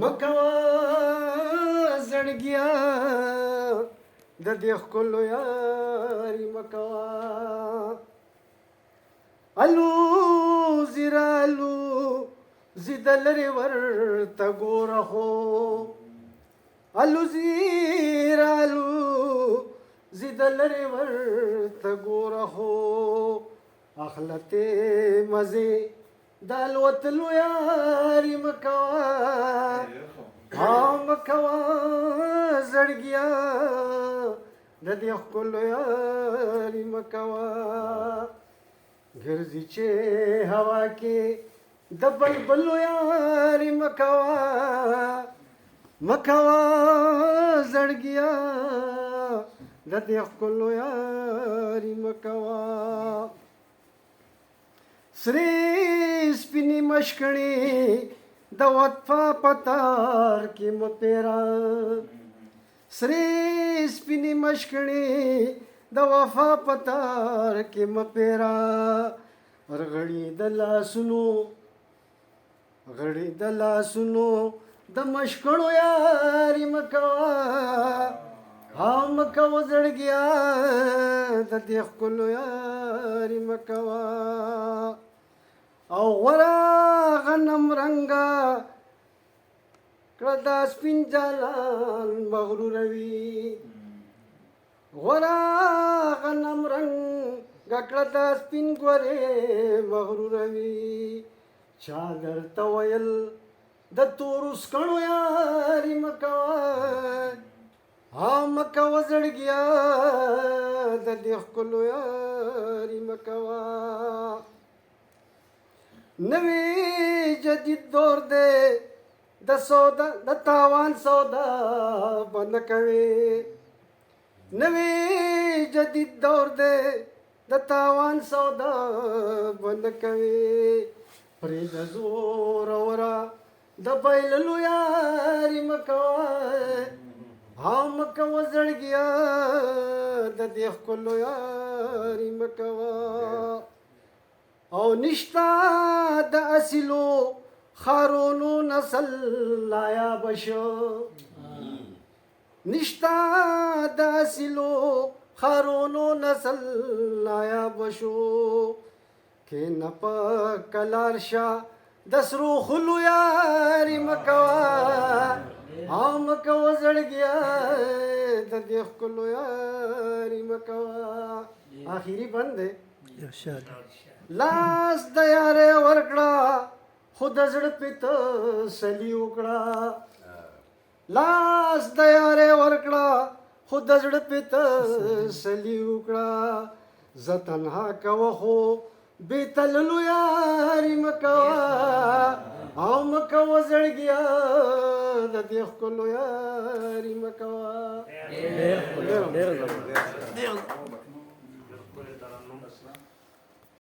مکوا زړګیا د دې ښکلو یاري مکوا الو زیرالو زیدلري ورته ګوره خو الو زیرالو زیدلري ورته ګوره خو اخلته مزه دال وتلو یاري مکوا مکوا زړګیا د دې ښکلو یاري مکوا ګرځي چې هوا کې د بلبلو یاري مکوا مکوا زړګیا د دې ښکلو یاري مکوا سری سپینی مشکړی د وطفا پتار کې مپیرا سری سپینی مشکړی د وفا پتار کې مپیرا غړی د لاسونو د مشکړو یاري مکوا مکوا زړګیا د دې ښکلو یاري مکوا او غورا غنم رنگا کړه دا سپین جلان مغروروي غورا غنم رنگا کړه دا سپین ګورې مغروروي چا درته ویل د تورو سکڼو یاري مکوا مکوا زړګیا د دې ښکلو یاري مکوا نوی جدید دور دے د تاوان سودا بند کوي نوی جدید دور دے د تاوان سودا بند کوي پرې د زور اورا د بایللو یاري مکوا مکوا زړګیا د دې ښکلو یاري مکوا او نشتا د اصلو خارونو نسل لایا بشو نشتا د اصلو خارونو نسل لایا بشو کې نپا کلارشا دسرو خلو یاري مکوا مکوا زړګیا د دې ښکلو یاري مکوا آخري بند دی لاس د یارې ورکړه خود زړه پته سلی وکړه لاس د یارې ورکړه خود زړه پته سلی وکړه زه تنها کوه خو بې تللو یاري مکوا مکوا زړګیا د دې ښکلو یاري مکوا